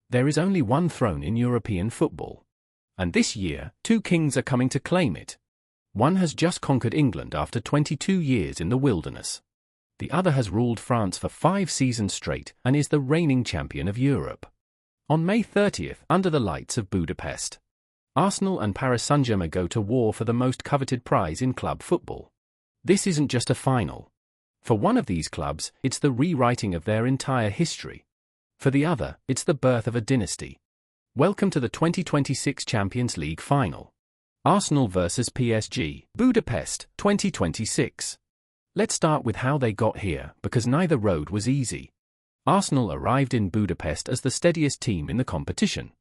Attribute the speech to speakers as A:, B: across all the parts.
A: There is only one throne in European football. And this year, two kings are coming to claim it. One has just conquered England after 22 years in the wilderness. The other has ruled France for 5 seasons straight and is the reigning champion of Europe. On May 30th, under the lights of Budapest, Arsenal and Paris Saint-Germain go to war for the most coveted prize in club football. This isn't just a final. For one of these clubs, it's the rewriting of their entire history. For the other, it's the birth of a dynasty. Welcome to the 2026 Champions League final. Arsenal vs PSG, Budapest, 2026. Let's start with how they got here, because neither road was easy. Arsenal arrived in Budapest as the steadiest team in the competition.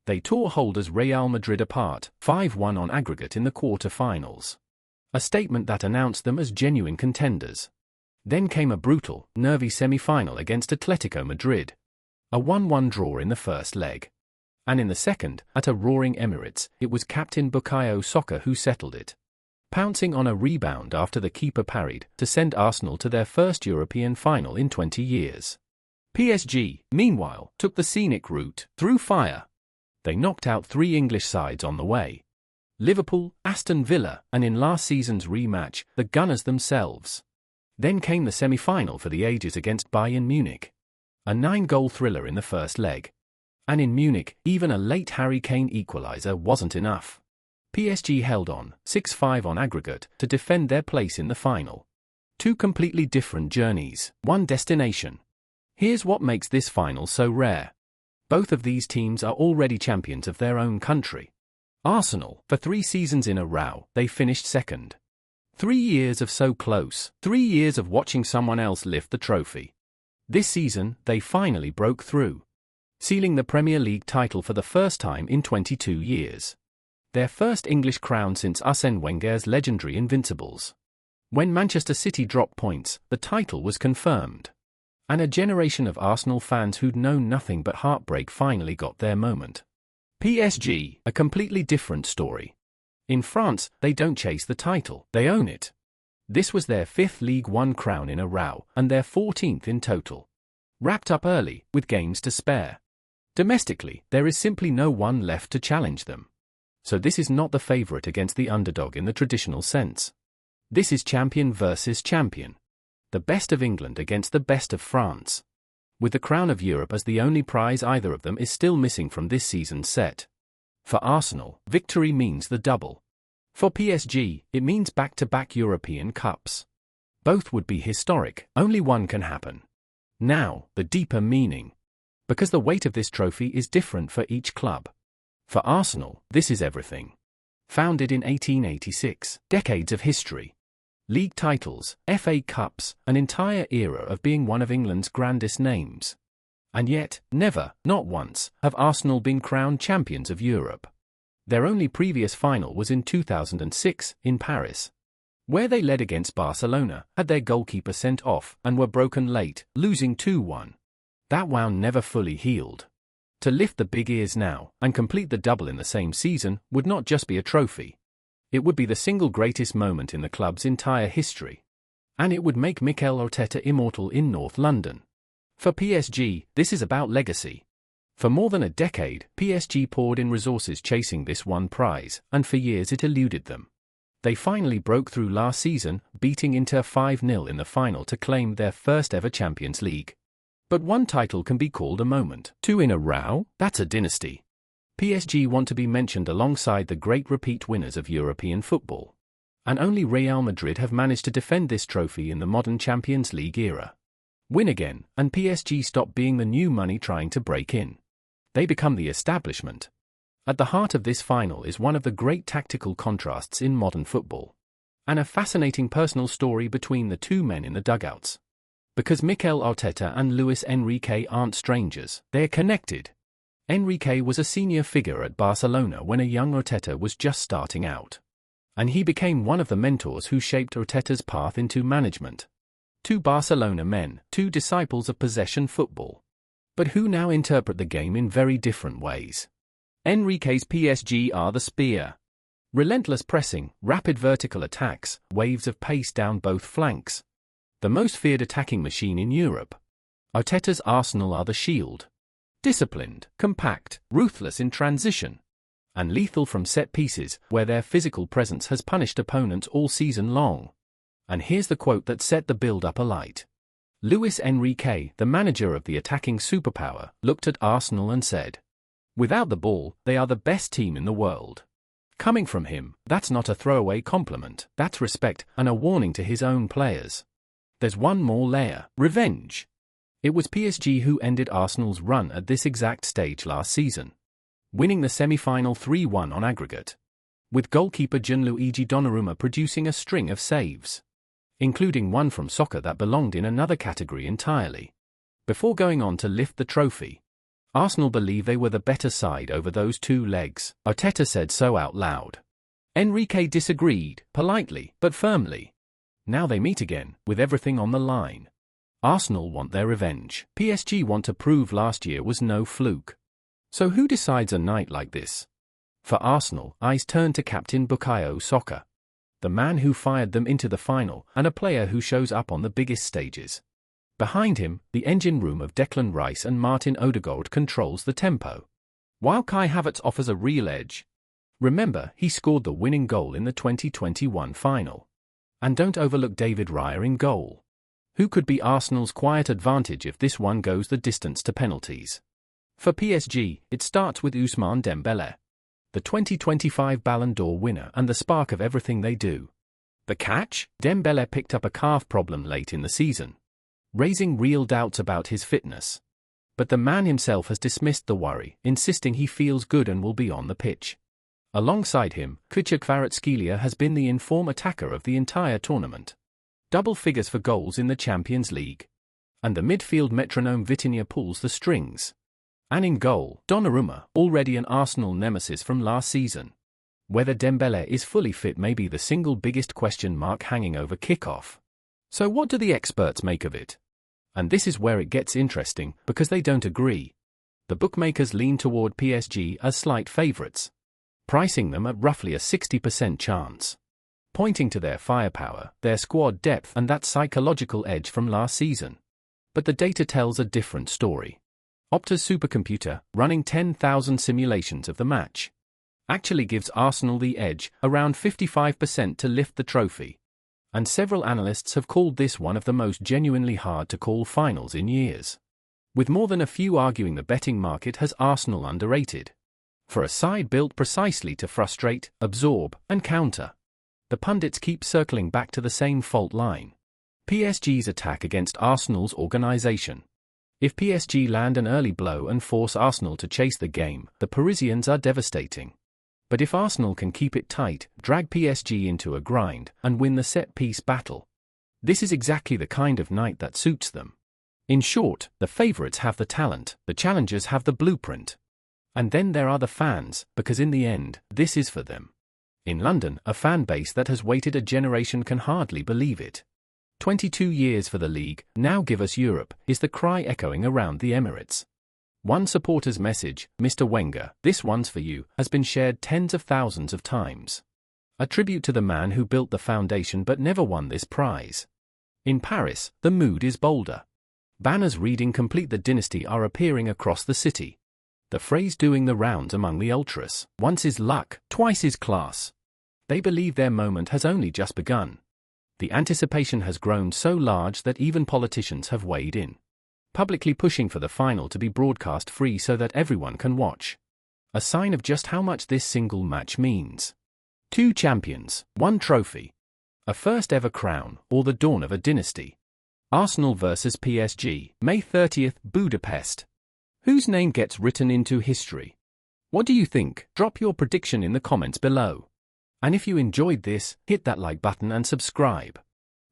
A: They tore holders Real Madrid apart, 5-1 on aggregate in the quarter-finals. A statement that announced them as genuine contenders. Then came a brutal, nervy semi-final against Atletico Madrid. A 1-1 draw in the first leg. And in the second, at a roaring Emirates, it was captain Bukayo Saka who settled it, pouncing on a rebound after the keeper parried to send Arsenal to their first European final in 20 years. PSG, meanwhile, took the scenic route through fire. They knocked out 3 English sides on the way: Liverpool, Aston Villa, and in last season's rematch, the Gunners themselves. Then came the semi-final for the ages against Bayern Munich. A 9-goal thriller in the first leg. And in Munich, even a late Harry Kane equaliser wasn't enough. PSG held on, 6-5 on aggregate, to defend their place in the final. 2 completely different journeys, one destination. Here's what makes this final so rare. Both of these teams are already champions of their own country. Arsenal, for 3 seasons in a row, they finished second. 3 years of so close, 3 years of watching someone else lift the trophy. This season, they finally broke through, sealing the Premier League title for the first time in 22 years. Their first English crown since Arsène Wenger's legendary Invincibles. When Manchester City dropped points, the title was confirmed. And a generation of Arsenal fans who'd known nothing but heartbreak finally got their moment. PSG, a completely different story. In France, they don't chase the title, they own it. This was their 5th League One crown in a row, and their 14th in total. Wrapped up early, with games to spare. Domestically, there is simply no one left to challenge them. So this is not the favourite against the underdog in the traditional sense. This is champion versus champion. The best of England against the best of France. With the crown of Europe as the only prize either of them is still missing from this season's set. For Arsenal, victory means the double. For PSG, it means back-to-back European Cups. Both would be historic, only one can happen. Now, the deeper meaning. Because the weight of this trophy is different for each club. For Arsenal, this is everything. Founded in 1886, decades of history. League titles, FA Cups, an entire era of being one of England's grandest names. And yet, never, not once, have Arsenal been crowned champions of Europe. Their only previous final was in 2006, in Paris, where they led against Barcelona, had their goalkeeper sent off, and were broken late, losing 2-1. That wound never fully healed. To lift the big ears now, and complete the double in the same season, would not just be a trophy. It would be the single greatest moment in the club's entire history. And it would make Mikel Arteta immortal in North London. For PSG, this is about legacy. For more than a decade, PSG poured in resources chasing this one prize, and for years it eluded them. They finally broke through last season, beating Inter 5-0 in the final to claim their first ever Champions League. But one title can be called a moment. 2 in a row? That's a dynasty. PSG want to be mentioned alongside the great repeat winners of European football. And only Real Madrid have managed to defend this trophy in the modern Champions League era. Win again, and PSG stop being the new money trying to break in. They become the establishment. At the heart of this final is one of the great tactical contrasts in modern football. And a fascinating personal story between the two men in the dugouts. Because Mikel Arteta and Luis Enrique aren't strangers, they're connected. Enrique was a senior figure at Barcelona when a young Arteta was just starting out. And he became one of the mentors who shaped Arteta's path into management. 2 Barcelona men, 2 disciples of possession football. But who now interpret the game in very different ways. Enrique's PSG are the spear. Relentless pressing, rapid vertical attacks, waves of pace down both flanks. The most feared attacking machine in Europe. Arteta's Arsenal are the shield. disciplined, compact, ruthless in transition, and lethal from set pieces where their physical presence has punished opponents all season long. And here's the quote that set the build-up alight. Luis Enrique, the manager of the attacking superpower, looked at Arsenal and said, "Without the ball, they are the best team in the world." Coming from him, that's not a throwaway compliment, that's respect and a warning to his own players. There's one more layer: revenge. It was PSG who ended Arsenal's run at this exact stage last season, winning the semi-final 3-1 on aggregate, with goalkeeper Gianluigi Donnarumma producing a string of saves, including one from Saka that belonged in another category entirely. Before going on to lift the trophy, Arsenal believe they were the better side over those two legs. Arteta said so out loud. Enrique disagreed, politely but firmly. Now they meet again, with everything on the line. Arsenal want their revenge. PSG want to prove last year was no fluke. So who decides a night like this? For Arsenal, eyes turn to captain Bukayo Saka, the man who fired them into the final and a player who shows up on the biggest stages. Behind him, the engine room of Declan Rice and Martin Odegaard controls the tempo, while Kai Havertz offers a real edge. Remember, he scored the winning goal in the 2021 final. And don't overlook David Raya in goal, who could be Arsenal's quiet advantage if this one goes the distance to penalties. For PSG, it starts with Ousmane Dembélé, the 2025 Ballon d'Or winner and the spark of everything they do. The catch? Dembélé picked up a calf problem late in the season, raising real doubts about his fitness. But the man himself has dismissed the worry, insisting he feels good and will be on the pitch. Alongside him, Kvaratskhelia has been the inform attacker of the entire tournament. Double figures for goals in the Champions League. And the midfield metronome Vitinha pulls the strings. And in goal, Donnarumma, already an Arsenal nemesis from last season. Whether Dembélé is fully fit may be the single biggest question mark hanging over kickoff. So what do the experts make of it? And this is where it gets interesting, because they don't agree. The bookmakers lean toward PSG as slight favourites, pricing them at roughly a 60% chance, pointing to their firepower, their squad depth and that psychological edge from last season. But the data tells a different story. Opta's supercomputer, running 10,000 simulations of the match, actually gives Arsenal the edge, around 55% to lift the trophy. And several analysts have called this one of the most genuinely hard-to-call finals in years, with more than a few arguing the betting market has Arsenal underrated. For a side built precisely to frustrate, absorb, and counter, the pundits keep circling back to the same fault line: PSG's attack against Arsenal's organisation. If PSG land an early blow and force Arsenal to chase the game, the Parisians are devastating. But if Arsenal can keep it tight, drag PSG into a grind, and win the set-piece battle, this is exactly the kind of night that suits them. In short, the favourites have the talent, the challengers have the blueprint. And then there are the fans, because in the end, this is for them. In London, a fan base that has waited a generation can hardly believe it. 22 years for the league, now give us Europe, is the cry echoing around the Emirates. One supporter's message, "Mr. Wenger, this one's for you," has been shared tens of thousands of times. A tribute to the man who built the foundation but never won this prize. In Paris, the mood is bolder. Banners reading "Complete the Dynasty" are appearing across the city. The phrase doing the rounds among the ultras: once is luck, twice is class. They believe their moment has only just begun. The anticipation has grown so large that even politicians have weighed in, publicly pushing for the final to be broadcast free so that everyone can watch. A sign of just how much this single match means. 2 champions, 1 trophy. A first ever crown, or the dawn of a dynasty. Arsenal vs PSG, May 30th, Budapest. Whose name gets written into history? What do you think? Drop your prediction in the comments below. And if you enjoyed this, hit that like button and subscribe.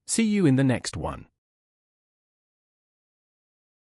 A: See you in the next one.